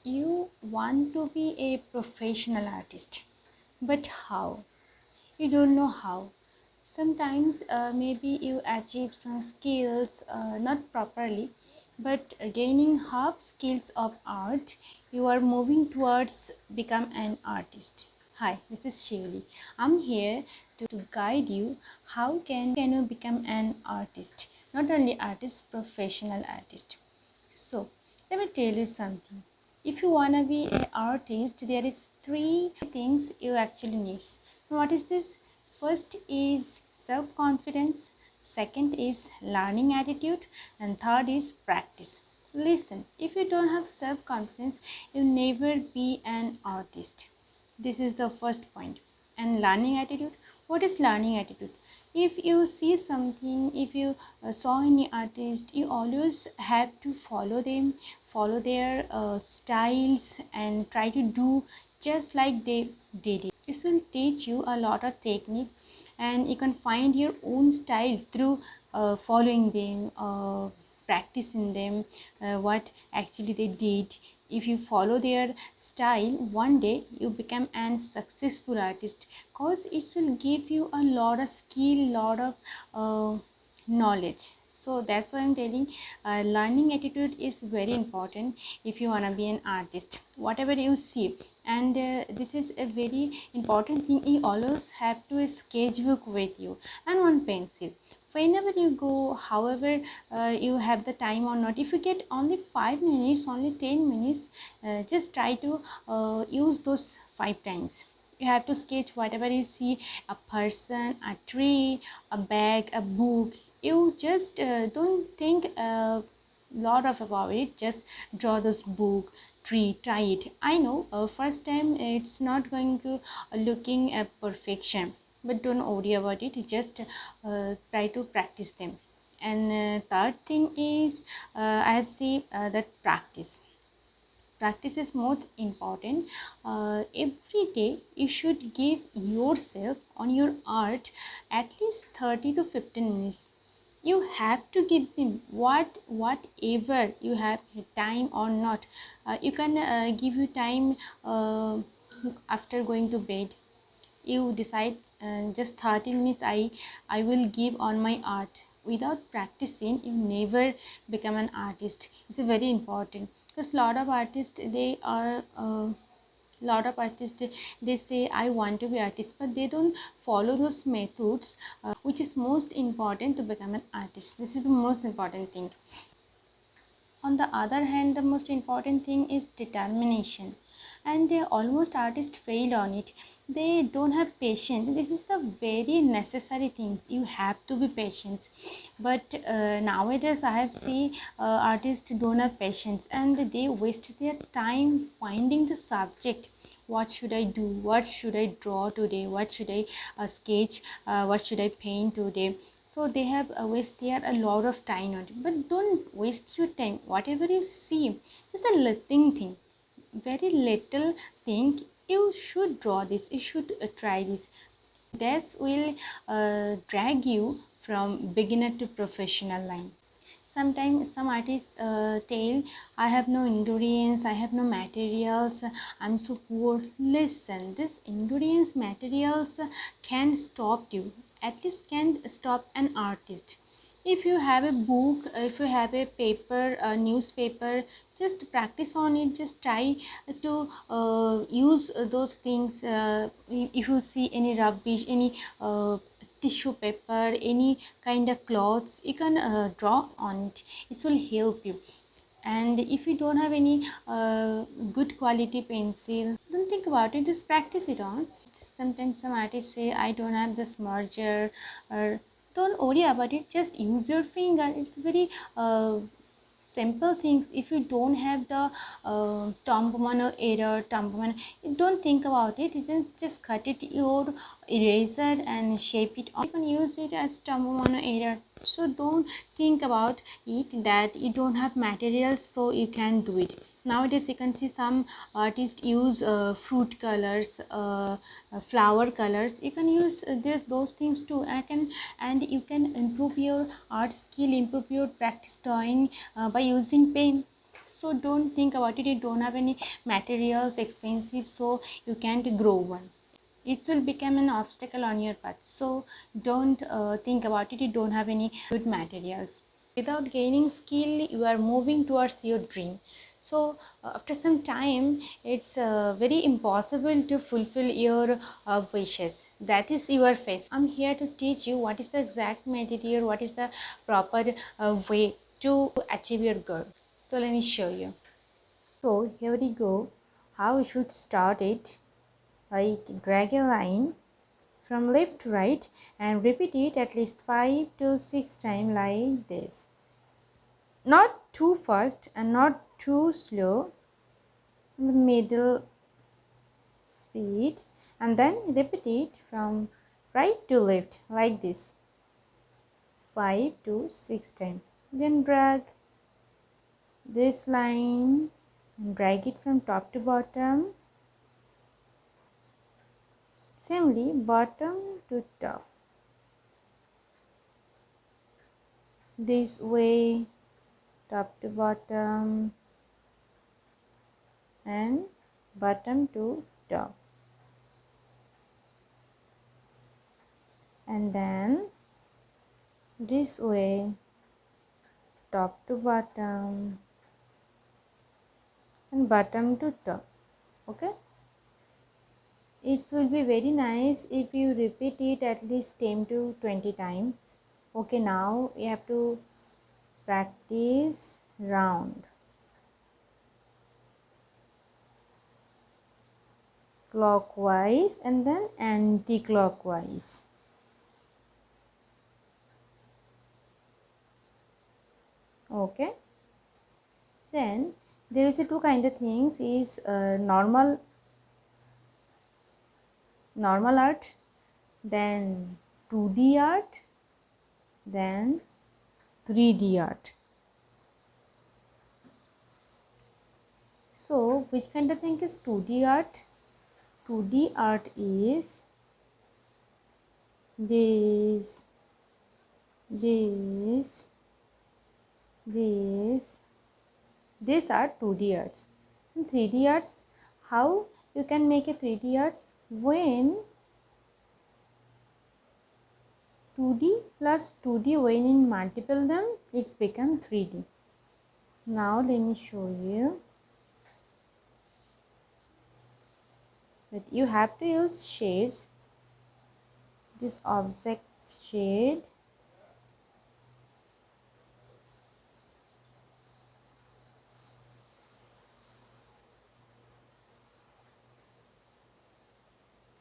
You want to be a professional artist, but how? You don't know how. Sometimes maybe you achieve some skills not properly, but gaining half skills of art, you are moving towards become an artist. Hi, this is Shivli. I'm here to guide you how can you become an artist, not only artist, professional artist. So let me tell you something. If you wanna be an artist, there is three things you actually need. What is this? First is self-confidence, second is learning attitude, and third is practice. Listen, if you don't have self-confidence, you'll never be an artist. This is the first point. And learning attitude. What is learning attitude? If you see something, if you saw any artist, you always have to follow them, follow their styles, and try to do just like they did it. This will teach you a lot of technique, and you can find your own style through following them, practicing them, what actually they did. If you follow their style, one day you become an successful artist, because it will give you a lot of skill, lot of knowledge. So that's why I'm telling, learning attitude is very important if you want to be an artist, whatever you see. And this is a very important thing. You always have to a sketchbook with you and one pencil whenever you go, however you have the time or not. If you get only 5 minutes, only 10 minutes, just try to use those 5 times. You have to sketch whatever you see, a person, a tree, a bag, a book. You just don't think a lot of about it, just draw this book, tree, try it. I know first time it's not going to looking at perfection, but don't worry about it, just try to practice them. And third thing is, I have seen that practice is most important. Every day you should give yourself on your art at least 30 to 15 minutes. You have to give them whatever you have time or not. You can give you time after going to bed. You decide just 30 minutes I will give on my art. Without practicing, you never become an artist. It's very important, because lot of artists, they are lot of artists, they say I want to be artist, but they don't follow those methods, which is most important to become an artist. This is the most important thing. On the other hand, the most important thing is determination, and almost artists fail on it. They don't have patience. This is the very necessary things. You have to be patient, but nowadays I have seen artists don't have patience, and they waste their time finding the subject. What should I do? What should I draw today? What should I sketch? What should I paint today? So they have wasted a lot of time on it. But don't waste your time. Whatever you see, just a little thing, very little thing, you should draw this, you should try this. This will drag you from beginner to professional line. Sometimes some artists tell, I have no ingredients, I have no materials, I'm so poor. Listen, this ingredients, materials can stop you, at least can stop an artist. If you have a book, if you have a paper, a newspaper, just practice on it. Just try to use those things. If you see any rubbish, any tissue paper, any kind of clothes, you can draw on it. It will help you. And if you don't have any good quality pencil, don't think about it, just practice it on. Sometimes some artists say, I don't have the smudger, or don't worry about it, just use your finger. It's very simple things. If you don't have the Tombomano error, Tombomano, don't think about it. You just cut it your eraser and shape it on. You can use it as Tombomano error. So don't think about it that you don't have materials so you can do it. Nowadays you can see some artists use fruit colors, flower colors. You can use those things too. And you can improve your art skill, improve your practice drawing by using pen. So don't think about it. You don't have any materials expensive, so you can't grow one. It will become an obstacle on your path. So don't think about it. You don't have any good materials. Without gaining skill, you are moving towards your dream. So after some time, it's very impossible to fulfill your wishes. That is your face. I'm here to teach you what is the exact material, what is the proper way to achieve your goal. So let me show you. So here we go. How we should start it. Like drag a line from left to right and repeat it at least 5 to 6 times like this. Not too fast and not too slow, in the middle speed, and then repeat it from right to left like this 5 to 6 times. Then drag this line and drag it from top to bottom. Similarly, bottom to top. This way, top to bottom and bottom to top. And then this way, top to bottom and bottom to top. Okay, it will be very nice if you repeat it at least 10 to 20 times. Okay, now you have to practice round, clockwise and then anti-clockwise. Okay, then there is a two kind of things is normal art, then 2D art, then 3D art. So which kind of thing is 2D art? 2D art is this, this, this. These are 2D arts. In 3D arts, how you can make a 3D arts? When 2D plus 2D, when in multiple them, it's become 3D. Now let me show you. But you have to use shades. This object shade,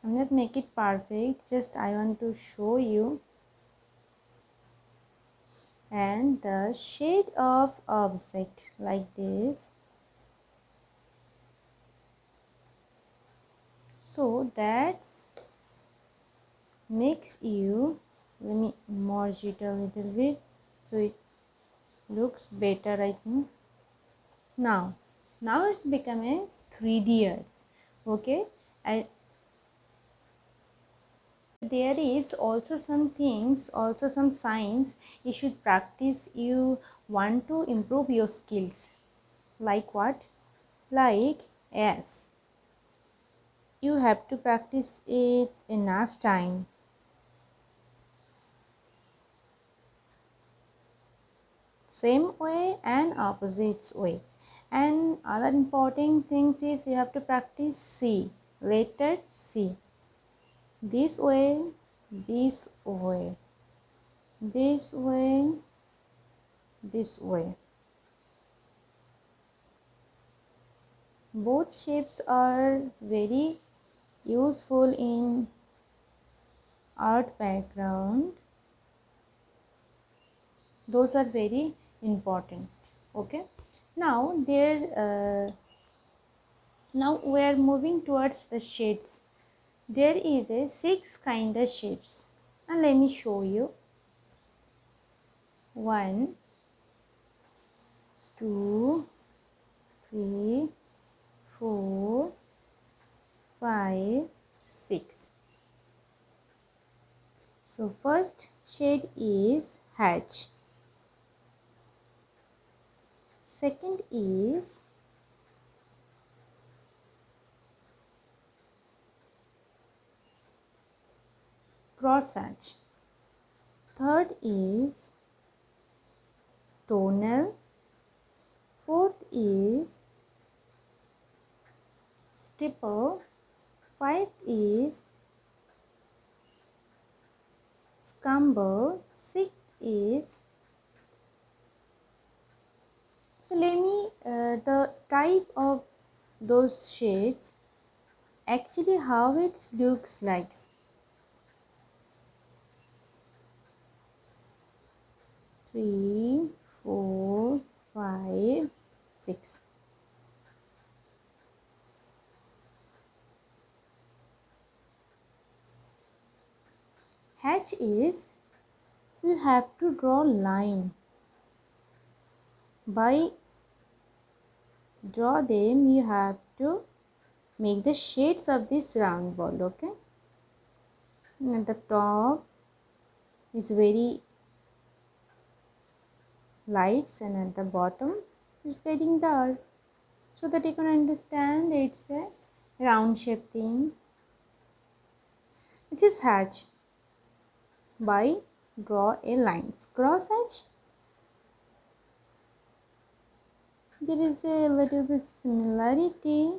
I'm not make it perfect, just I want to show you. And the shade of object like this. So that's makes you, let me merge it a little bit so it looks better, I think. Now it's become a 3D arts. Okay, and there is also some things, also some signs you should practice. You want to improve your skills, like what? Like yes, you have to practice it enough time. Same way and opposites way. And other important things is you have to practice C, letter C. This way, this way, this way, this way. Both shapes are very useful in art background. Those are very important. Okay, now now we are moving towards the shades. There is a 6 kind of shapes, and let me show you. 1, 2, 3, 4, 5, 6. So first shade is hatch. Second is cross hatch. Third is tonal. Fourth is stipple. Fifth is scumble. Sixth is, so let me the type of those shades, actually how it looks like. 3, 4, 5, 6. Hatch is, you have to draw line. By draw them, you have to make the shades of this round ball, okay? And at the top is very lights and at the bottom it's getting dark, so that you can understand it's a round shape thing. It is hatch. By draw a lines. Cross hatch, there is a little bit similarity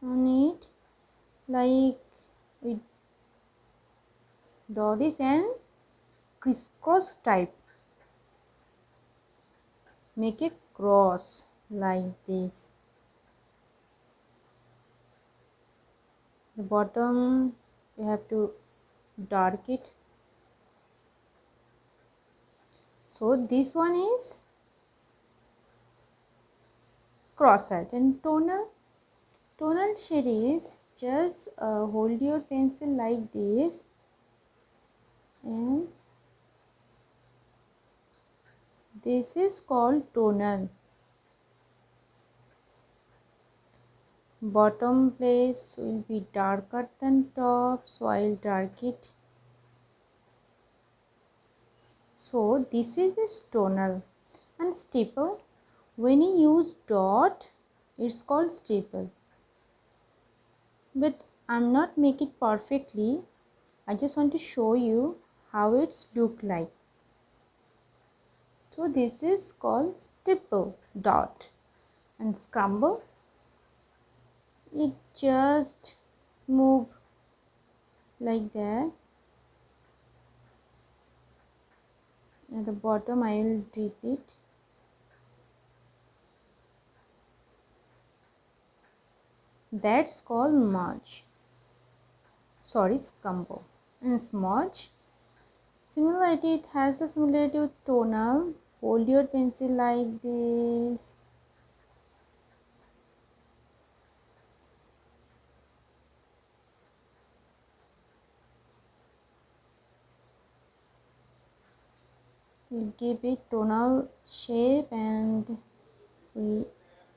on it, like we draw this and crisscross type, make a cross like this. The bottom you have to dark it. So this one is cross hatch. And tonal shade is just hold your pencil like this and this is called tonal. Bottom place will be darker than top, so I'll dark it. So this is tonal. And stipple, when you use dot, it's called stipple. But I'm not make it perfectly. I just want to show you how it's look like. So this is called stipple dot. And scumble, it just move like that. At the bottom I will treat it. That's called merge. Sorry, scumble. And smudge, similarity, it has the similarity with tonal. Hold your pencil like this. We give it tonal shape and we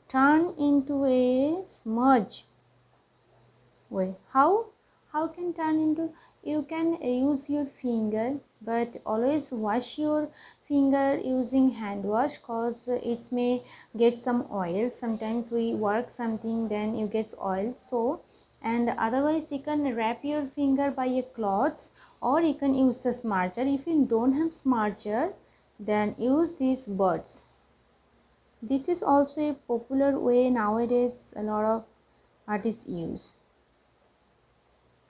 turn into a smudge. Wait, how can turn into, you can use your finger, but always wash your finger using hand wash, cause it may get some oil. Sometimes we work something, then you get oil. So, and otherwise you can wrap your finger by a cloth, or you can use the smudger. If you don't have smudger, then use these birds. This is also a popular way nowadays, a lot of artists use.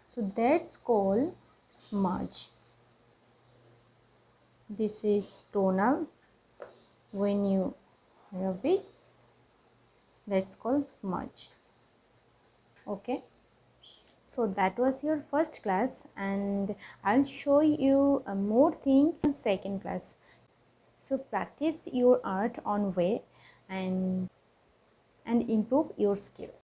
So that's called smudge. This is tonal. When you rub it, that's called smudge. Okay. So that was your first class, and I'll show you a more thing in second class. So practice your art on way and improve your skills.